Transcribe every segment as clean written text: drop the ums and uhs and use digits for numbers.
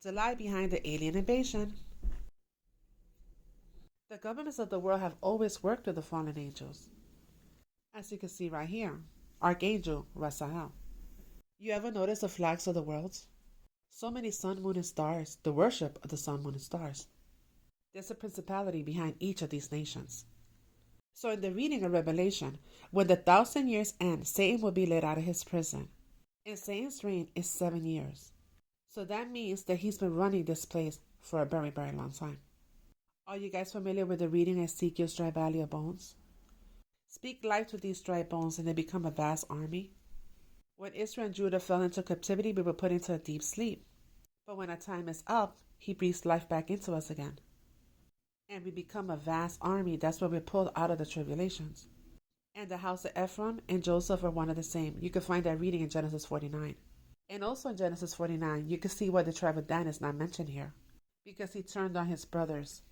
the lie behind the alien invasion. The governments of the world have always worked with the fallen angels. As you can see right here, Archangel Raphael. You ever notice the flags of the worlds? So many sun, moon, and stars, the worship of the sun, moon, and stars. There's a principality behind each of these nations. So in the reading of Revelation, when the 1,000 years end, Satan will be let out of his prison. And Satan's reign is 7 years. So that means that he's been running this place for a very, very long time. Are you guys familiar with the reading Ezekiel's dry valley of bones? Speak life to these dry bones and they become a vast army. When Israel and Judah fell into captivity, we were put into a deep sleep. But when our time is up, he breathes life back into us again. And we become a vast army. That's where we're pulled out of the tribulations. And the house of Ephraim and Joseph are one of the same. You can find that reading in Genesis 49. And also in Genesis 49, you can see why the tribe of Dan is not mentioned here. Because he turned on his brothers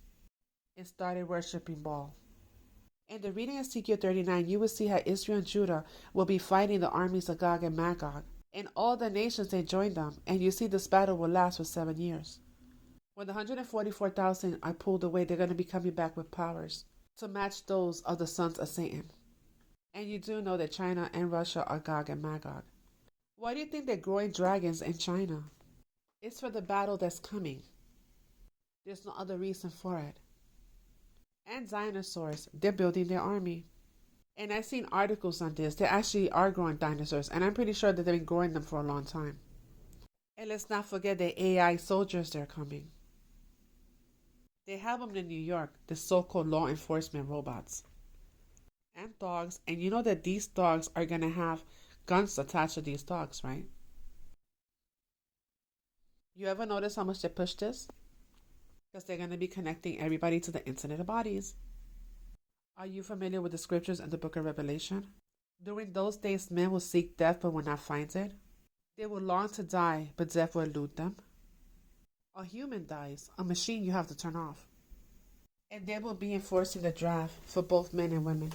and started worshiping Baal. In the reading of Ezekiel 39, you will see how Israel and Judah will be fighting the armies of Gog and Magog. And all the nations, they join them. And you see this battle will last for 7 years. When the 144,000 are pulled away, they're going to be coming back with powers to match those of the sons of Satan. And you do know that China and Russia are Gog and Magog. Why do you think they're growing dragons in China? It's for the battle that's coming. There's no other reason for it. And dinosaurs, they're building their army. And I've seen articles on this. They actually are growing dinosaurs. And I'm pretty sure that they've been growing them for a long time. And let's not forget the AI soldiers that are coming. They have them in New York, the so-called law enforcement robots. And dogs. And you know that these dogs are going to have guns attached to these dogs, right? You ever notice how much they push this? Because they're going to be connecting everybody to the Internet of Bodies. Are you familiar with the scriptures in the book of Revelation? During those days, men will seek death but will not find it. They will long to die, but death will elude them. A human dies, a machine you have to turn off. And they will be enforcing the draft for both men and women.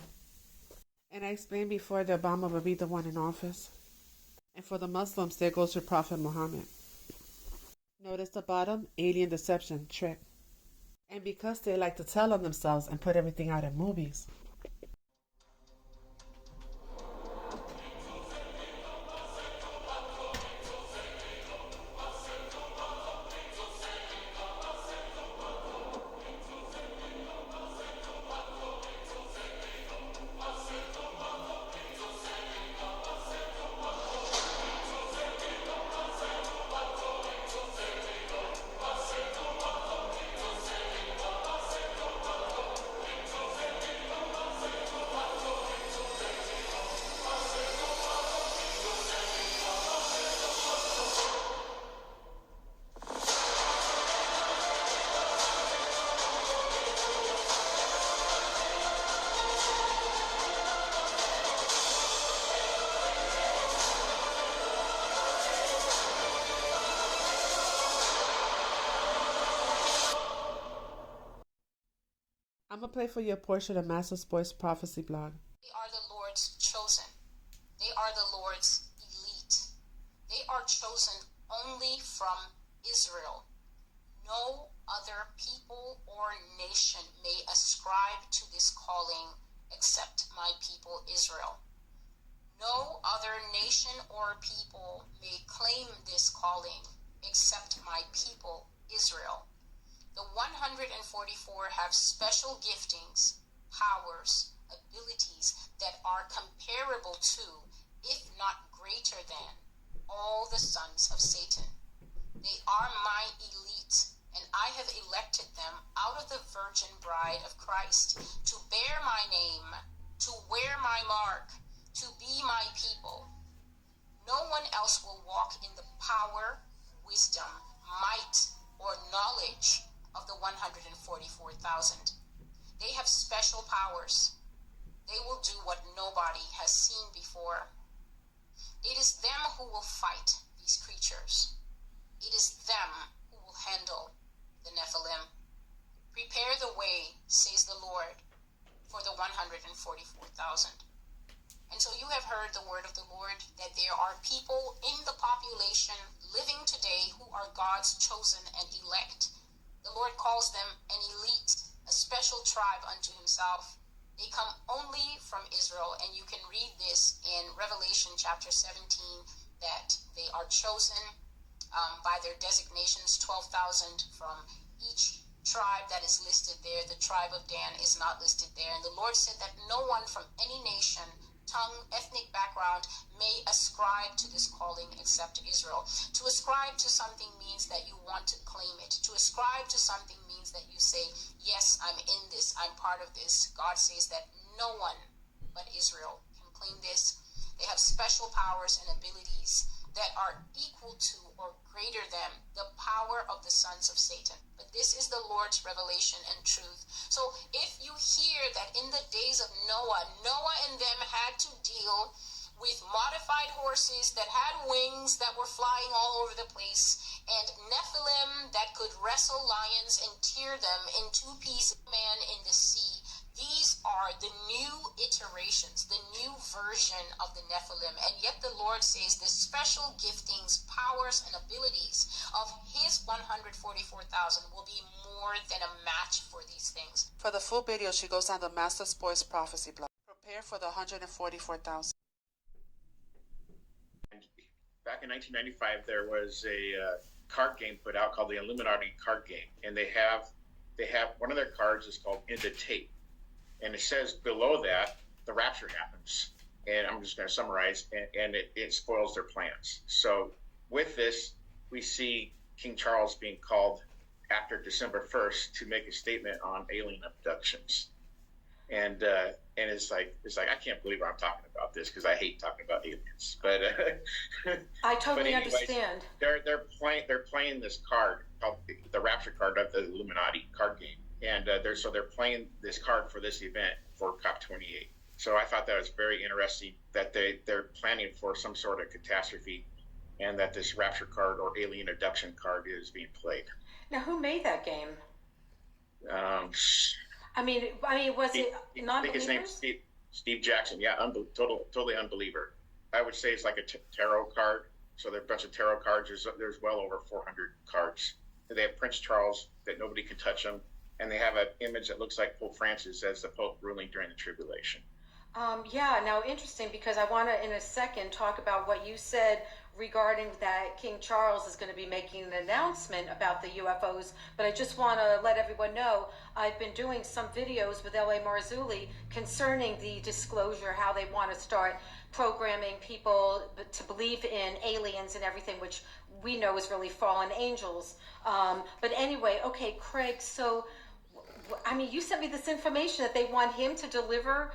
And I explained before that Obama will be the one in office. And for the Muslims, there goes your Prophet Muhammad. Notice the bottom, alien deception, trick. And because they like to tell on themselves and put everything out in movies. I'm going to play for you a portion of Master's Voice Prophecy blog. They are the Lord's chosen. They are the Lord's elite. They are chosen only from Israel. No other people or nation may ascribe to this calling except my people Israel. No other nation or people may claim this calling except my people Israel. The 144 have special giftings, powers, abilities that are comparable to, if not greater than, all the sons of Satan. They are my elite, and I have elected them out of the virgin bride of Christ to bear my name, to wear my mark, to be my people. No one else will walk in the power, wisdom, might, or knowledge of the 144,000. They have special powers. They will do what nobody has seen before. It is them who will fight these creatures. It is them who will handle the Nephilim. Prepare the way, says the Lord, for the 144,000. And so you have heard the word of the Lord, that there are people in the population living today who are God's chosen and elect. The Lord calls them an elite, a special tribe unto himself. They come only from Israel, and you can read this in Revelation chapter 17, that they are chosen by their designations, 12,000 from each tribe that is listed there. The tribe of Dan is not listed there. And the Lord said that no one from any nation, tongue, ethnic background may ascribe to this calling except Israel. To ascribe to something means that you want to claim it. To ascribe to something means that you say, yes, I'm in this, I'm part of this. God says that no one but Israel can claim this. They have special powers and abilities that are equal to or greater than the power of the sons of Satan. But this is the Lord's revelation and truth. So if you hear that in the days of Noah and them had to deal with modified horses that had wings that were flying all over the place, and Nephilim that could wrestle lions and tear them in two pieces, man in the sea, these are the new iterations, the new version of the Nephilim. And yet the Lord says the special giftings, powers, and abilities of his 144,000 will be more than a match for these things. For the full video, she goes on the Master's Boys Prophecy blog. Prepare for the 144,000. Back in 1995, there was a card game put out called the Illuminati card game. And they have one of their cards is called End of Tape. And it says below that, the rapture happens. And I'm just going to summarize, and it spoils their plans. So with this, we see King Charles being called after December 1st to make a statement on alien abductions. And it's like I can't believe I'm talking about this because I hate talking about aliens. But I totally anyways, understand. They're playing this card called the Rapture card of the Illuminati card game. And they're playing this card for this event for COP28. So I thought that was very interesting that they're planning for some sort of catastrophe, and that this rapture card or alien abduction card is being played. Now, who made that game? I mean, was it non-believers? I think his name's Steve Jackson. Yeah, totally unbeliever. I would say it's like a tarot card. So there are a bunch of tarot cards. There's well over 400 cards. They have Prince Charles that nobody can touch him. And they have an image that looks like Pope Francis as the Pope ruling during the tribulation. Yeah, now interesting, because I want to, in a second, talk about what you said regarding that King Charles is going to be making an announcement about the UFOs. But I just want to let everyone know, I've been doing some videos with L.A. Marzulli concerning the disclosure, how they want to start programming people to believe in aliens and everything, which we know is really fallen angels. But anyway, okay, Craig, so I mean, you sent me this information that they want him to deliver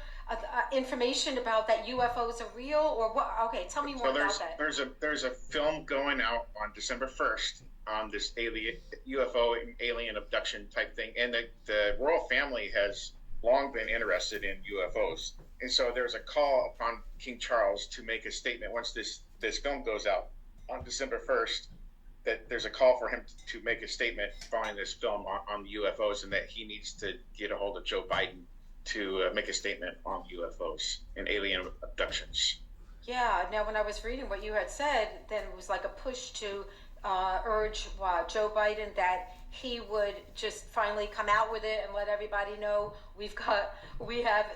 information about that UFOs are real, or what? Okay, tell me more about that. There's a film going out on December 1st on this UFO alien abduction type thing, and the royal family has long been interested in UFOs, and so there's a call upon King Charles to make a statement once this film goes out on December 1st. That there's a call for him to make a statement following this film on the UFOs, and that he needs to get a hold of Joe Biden to make a statement on UFOs and alien abductions. Yeah, now when I was reading what you had said, then it was like a push to urge Joe Biden that he would just finally come out with it and let everybody know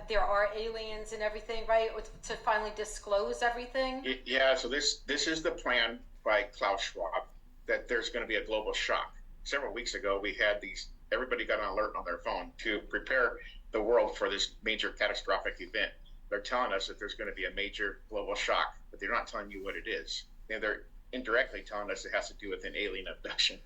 there are aliens and everything, right? To finally disclose everything. Yeah, so this is the plan by Klaus Schwab, that there's going to be a global shock. Several weeks ago, we had everybody got an alert on their phone to prepare the world for this major catastrophic event. They're telling us that there's going to be a major global shock, but they're not telling you what it is. And they're indirectly telling us it has to do with an alien abduction.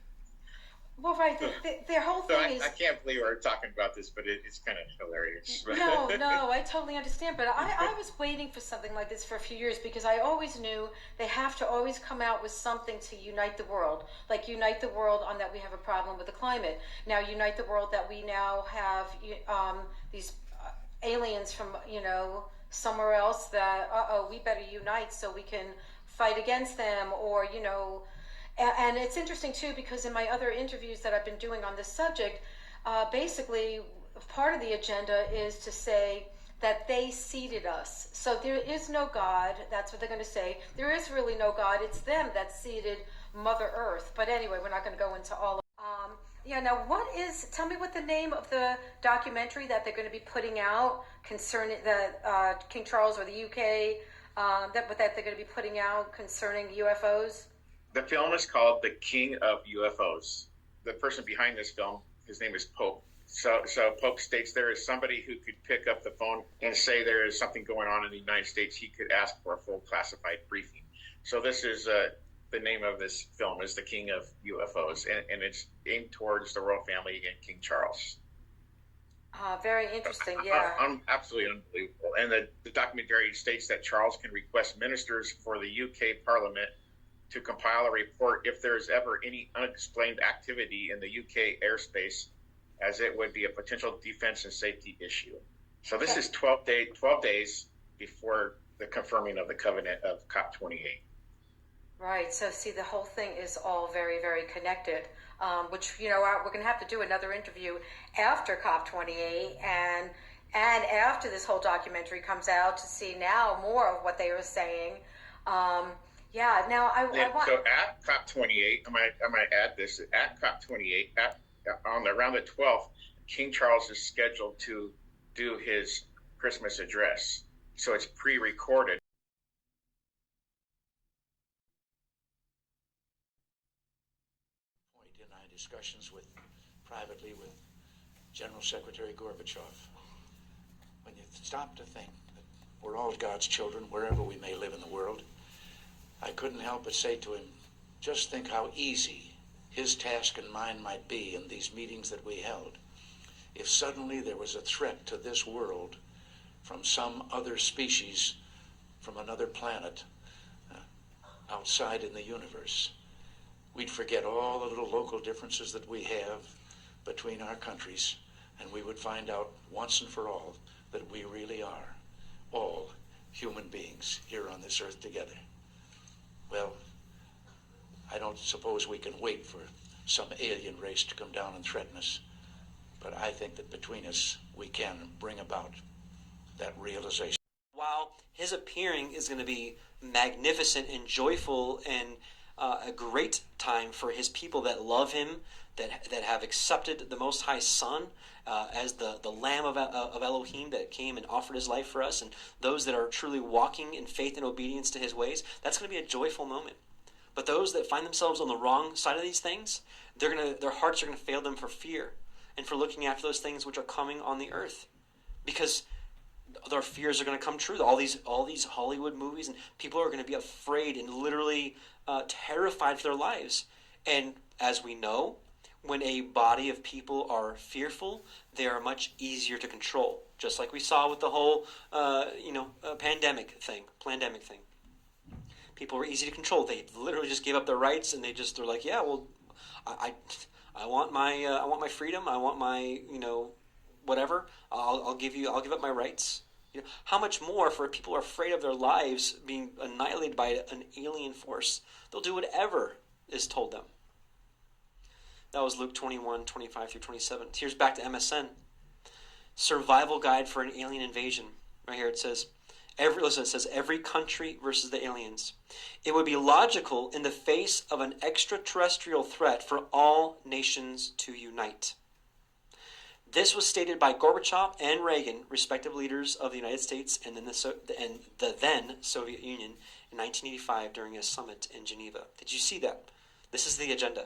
Well, right, their whole thing is... I can't believe we're talking about this, but it's kind of hilarious. No, I totally understand. But I was waiting for something like this for a few years, because I always knew they have to always come out with something to unite the world. Like unite the world on that we have a problem with the climate. Now unite the world that we now have these aliens from, somewhere else that, we better unite so we can fight against them, or, And it's interesting, too, because in my other interviews that I've been doing on this subject, basically part of the agenda is to say that they seeded us. So there is no God. That's what they're going to say. There is really no God. It's them that seeded Mother Earth. But anyway, we're not going to go into all of yeah, now tell me what the name of the documentary that they're going to be putting out concerning the King Charles or the UK, that they're going to be putting out concerning UFOs? The film is called The King of UFOs. The person behind this film, his name is Pope. So Pope states there is somebody who could pick up the phone and say there is something going on in the United States. He could ask for a full classified briefing. So this is the name of this film is The King of UFOs, and it's aimed towards the royal family and King Charles. Very interesting, yeah. Absolutely unbelievable. And the documentary states that Charles can request ministers for the UK Parliament to compile a report if there's ever any unexplained activity in the UK airspace, as it would be a potential defense and safety issue. So this is 12 days before the confirming of the covenant of COP28. Right. So see, the whole thing is all very, very connected, which, we're going to have to do another interview after COP28 and after this whole documentary comes out to see now more of what they were saying. Yeah. Now I want. So at COP28, I might add this. At COP28, around the 12th, King Charles is scheduled to do his Christmas address. So it's pre-recorded. In our discussions privately with General Secretary Gorbachev, when you stop to think that we're all God's children wherever we may live in the world, I couldn't help but say to him, just think how easy his task and mine might be in these meetings that we held if suddenly there was a threat to this world from some other species from another planet outside in the universe. We'd forget all the little local differences that we have between our countries, and we would find out once and for all that we really are all human beings here on this earth together. Well, I don't suppose we can wait for some alien race to come down and threaten us, but I think that between us we can bring about that realization. While his appearing is going to be magnificent and joyful and a great time for his people that love him, that have accepted the Most High Son as the Lamb of Elohim that came and offered his life for us, and those that are truly walking in faith and obedience to his ways, that's going to be a joyful moment. But those that find themselves on the wrong side of these things, their hearts are going to fail them for fear and for looking after those things which are coming on the earth, because their fears are going to come true. All these Hollywood movies, and people are going to be afraid and literally terrified for their lives. And as we know, when a body of people are fearful, they are much easier to control. Just like we saw with the whole, pandemic thing. People were easy to control. They literally just gave up their rights, and they're like, yeah, well, I want my freedom. I want my whatever. I'll give up my rights. How much more for people who are afraid of their lives being annihilated by an alien force? They'll do whatever is told them. That was Luke 21, 25 through 27. Here's back to MSN. Survival guide for an alien invasion. Right here it says, every country versus the aliens. It would be logical in the face of an extraterrestrial threat for all nations to unite. This was stated by Gorbachev and Reagan, respective leaders of the United States and the then Soviet Union in 1985 during a summit in Geneva. Did you see that? This is the agenda.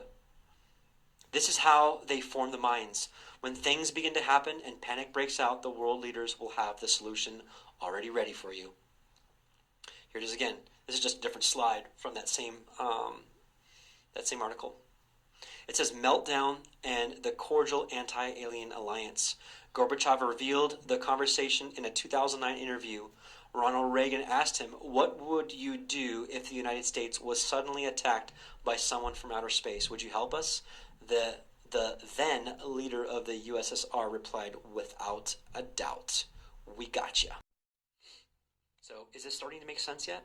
This is how they form the minds. When things begin to happen and panic breaks out, the world leaders will have the solution already ready for you. Here it is again. This is just a different slide from that same article. It says meltdown and the cordial anti-alien alliance. Gorbachev revealed the conversation in a 2009 interview. Ronald Reagan asked him, what would you do if the United States was suddenly attacked by someone from outer space? Would you help us? The then leader of the USSR replied, without a doubt, we got you. So is this starting to make sense yet?